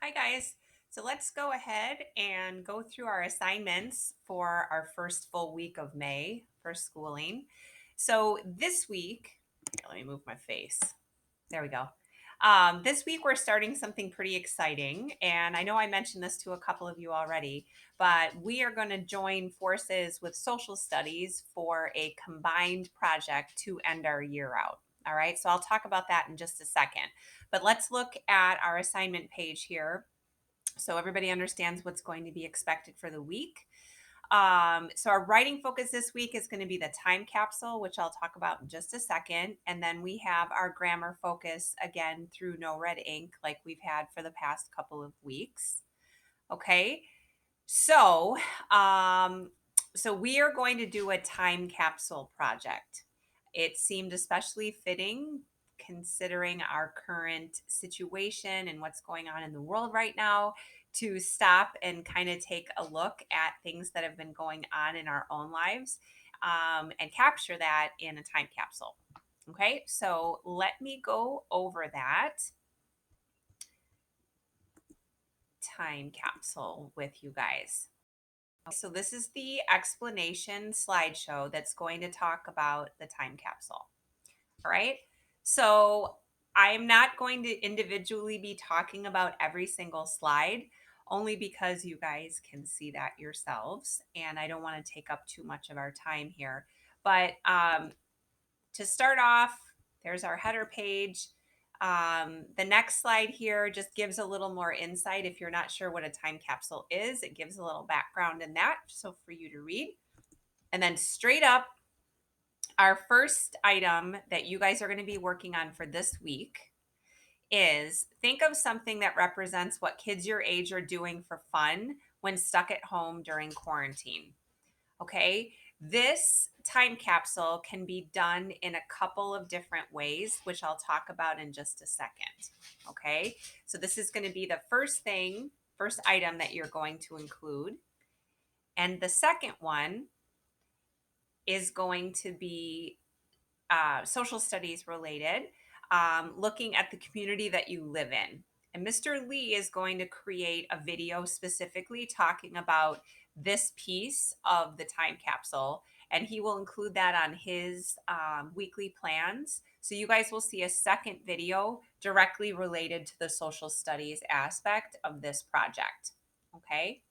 Hi guys. So let's go ahead and go through our assignments for our first full week of May for schooling. So this week, let me move my face. There we go. This week we're starting something pretty exciting, and I know I mentioned this to a couple of you already, but we are going to join forces with social studies for a combined project to end our year out. All right, so I'll talk about that in just a second. But let's look at our assignment page here so everybody understands what's going to be expected for the week. So our writing focus this week is going to be the time capsule, which I'll talk about in just a second. And then we have our grammar focus again through No Red Ink, like we've had for the past couple of weeks. Okay. So, so we are going to do a time capsule project. It seemed especially fitting considering our current situation and what's going on in the world right now to stop and kind of take a look at things that have been going on in our own lives and capture that in a time capsule. Okay, so let me go over that time capsule with you guys. So this is the explanation slideshow that's going to talk about the time capsule. All right. So I'm not going to individually be talking about every single slide, only because you guys can see that yourselves. And I don't want to take up too much of our time here. But to start off, there's our header page. The next slide here just gives a little more insight. If you're not sure what a time capsule is, it gives a little background in that, so for you to read. And then straight up, our first item that you guys are going to be working on for this week is think of something that represents what kids your age are doing for fun when stuck at home during quarantine. Okay. This time capsule can be done in a couple of different ways, which I'll talk about in just a second. Okay. So this is going to be the first item that you're going to include. And the second one is going to be social studies related, looking at the community that you live in. And Mr. Lee is going to create a video specifically talking about this piece of the time capsule. And he will include that on his weekly plans. So you guys will see a second video directly related to the social studies aspect of this project. Okay.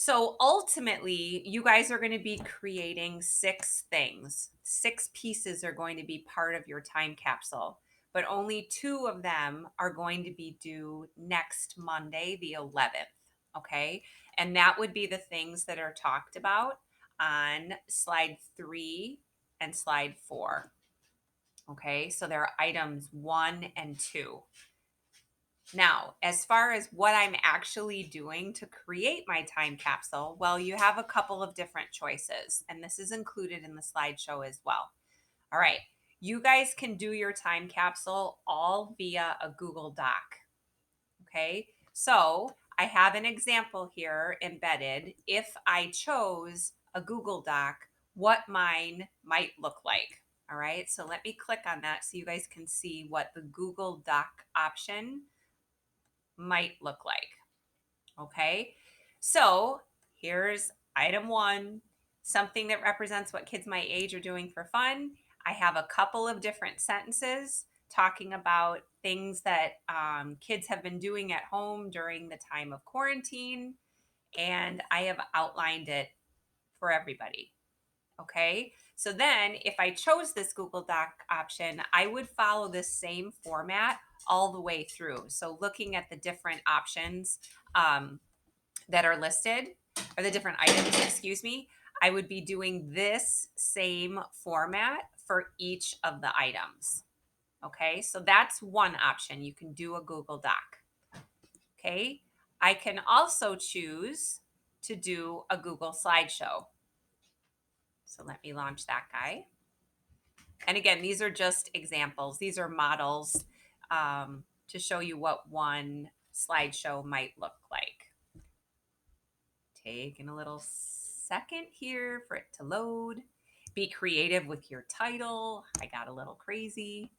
So ultimately, you guys are going to be creating 6 things. 6 pieces are going to be part of your time capsule, but only 2 of them are going to be due next Monday, the 11th. Okay. And that would be the things that are talked about on slide 3 and slide 4. Okay. So there are items 1 and 2. Now, as far as what I'm actually doing to create my time capsule, well, you have a couple of different choices, and this is included in the slideshow as well. All right, you guys can do your time capsule all via a Google Doc. Okay, so I have an example here embedded. If I chose a Google Doc, what mine might look like. All right, so let me click on that so you guys can see what the Google Doc option might look like. Okay, so here's item 1, something that represents what kids my age are doing for fun. I have a couple of different sentences talking about things that kids have been doing at home during the time of quarantine, and I have outlined it for everybody. Okay, so then if I chose this Google Doc option, I would follow this same format all the way through. So looking at the different options that are listed, or the different items, excuse me, I would be doing this same format for each of the items. Okay, so that's one option. You can do a Google Doc. Okay, I can also choose to do a Google slideshow. So let me launch that guy. And again, these are just examples. These are models to show you what one slideshow might look like. Taking a little second here for it to load. Be creative with your title. I got a little crazy.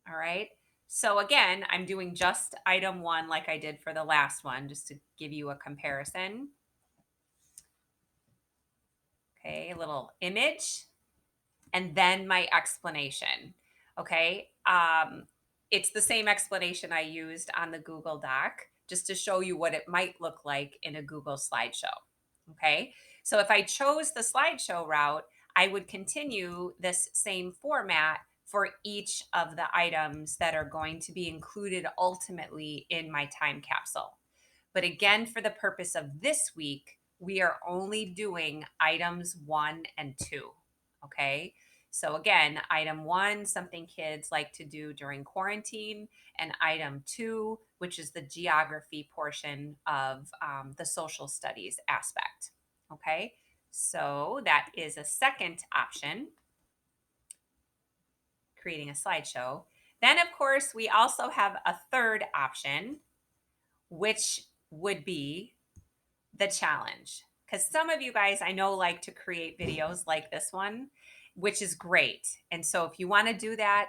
All right. So again, I'm doing just item 1 like I did for the last one, just to give you a comparison. Okay, a little image, and then my explanation. Okay. It's the same explanation I used on the Google Doc, just to show you what it might look like in a Google slideshow. Okay. So if I chose the slideshow route, I would continue this same format for each of the items that are going to be included ultimately in my time capsule. But again, for the purpose of this week, we are only doing items 1 and 2. Okay. So again, item 1, something kids like to do during quarantine, and item 2, which is the geography portion of the social studies aspect. Okay. So that is a second option, creating a slideshow. Then, of course, we also have a third option, which would be the challenge. Because some of you guys I know like to create videos like this one, which is great. And so if you want to do that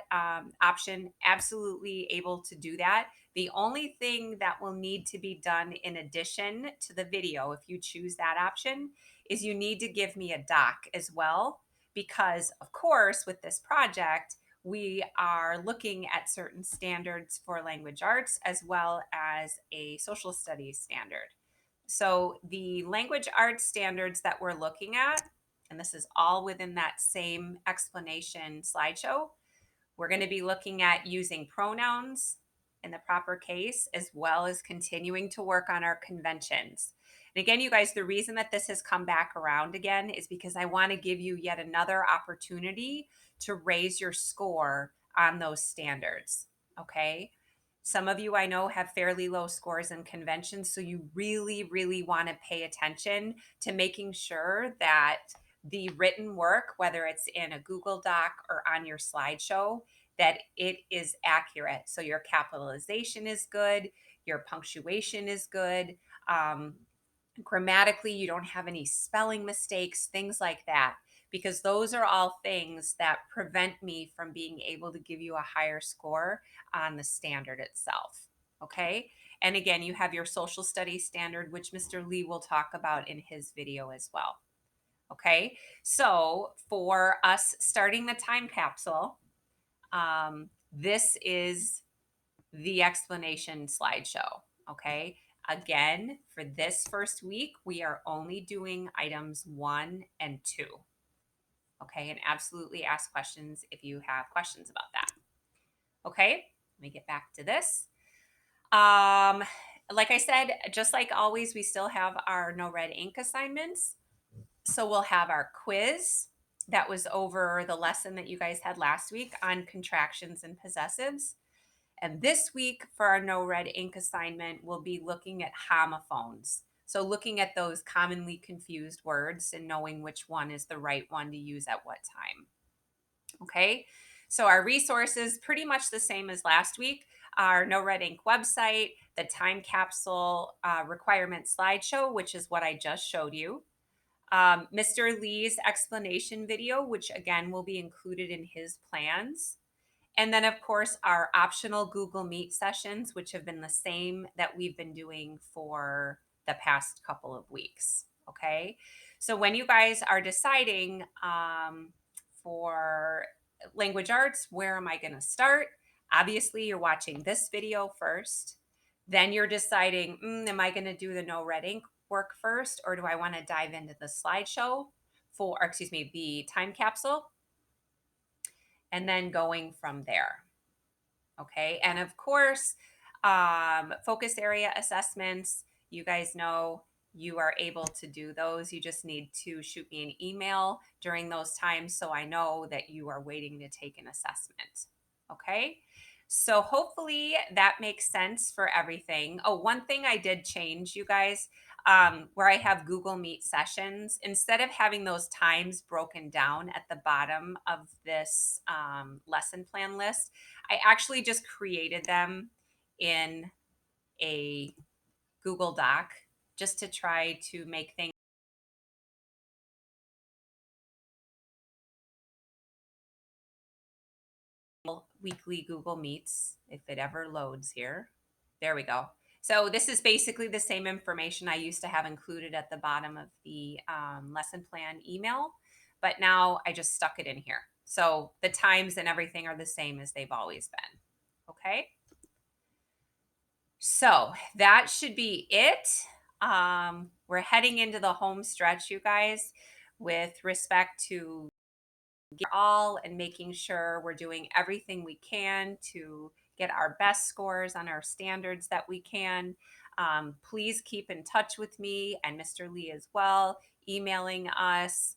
option, absolutely able to do that. The only thing that will need to be done in addition to the video, if you choose that option, is you need to give me a doc as well. Because, of course, with this project, we are looking at certain standards for language arts as well as a social studies standard. So the language arts standards that we're looking at, and this is all within that same explanation slideshow, we're going to be looking at using pronouns in the proper case, as well as continuing to work on our conventions. And again, you guys, the reason that this has come back around again is because I want to give you yet another opportunity to raise your score on those standards. Okay. Some of you I know have fairly low scores in conventions, so you really, really want to pay attention to making sure that the written work, whether it's in a Google Doc or on your slideshow, that it is accurate. So your capitalization is good, your punctuation is good, grammatically, you don't have any spelling mistakes, things like that, because those are all things that prevent me from being able to give you a higher score on the standard itself. Okay. And again, you have your social studies standard, which Mr. Lee will talk about in his video as well. Okay. So for us starting the time capsule, this is the explanation slideshow. Okay. Again, for this first week, we are only doing items 1 and 2. Okay. And absolutely ask questions if you have questions about that. Okay. Let me get back to this. Like I said, just like always, we still have our no red ink assignments. So we'll have our quiz that was over the lesson that you guys had last week on contractions and possessives. And this week for our no red ink assignment, we'll be looking at homophones. So looking at those commonly confused words and knowing which one is the right one to use at what time. Okay. So our resources, pretty much the same as last week. Our no red ink website, the time capsule requirement slideshow, which is what I just showed you. Mr. Lee's explanation video, which again will be included in his plans. And then, of course, our optional Google Meet sessions, which have been the same that we've been doing for the past couple of weeks. Okay. So when you guys are deciding for language arts, where am I going to start? Obviously, you're watching this video first. Then you're deciding, am I going to do the no red ink work first, or do I want to dive into the slideshow the time capsule? And then going from there. Okay. And of course, focus area assessments, you guys know you are able to do those. You just need to shoot me an email during those times so I know that you are waiting to take an assessment. Okay. So hopefully that makes sense for everything. Oh, one thing I did change, you guys, where I have Google Meet sessions, instead of having those times broken down at the bottom of this lesson plan list, I actually just created them in a Google Doc just to try to make things weekly Google Meets, if it ever loads here. There we go. So this is basically the same information I used to have included at the bottom of the lesson plan email, but now I just stuck it in here. So the times and everything are the same as they've always been. Okay. So that should be it. We're heading into the home stretch, you guys, with respect to all and making sure we're doing everything we can to get our best scores on our standards that we can. Please keep in touch with me and Mr. Lee as well, emailing us,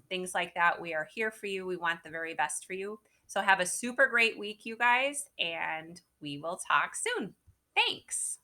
things like that. We are here for you. We want the very best for you. So have a super great week, you guys, and we will talk soon. Thanks.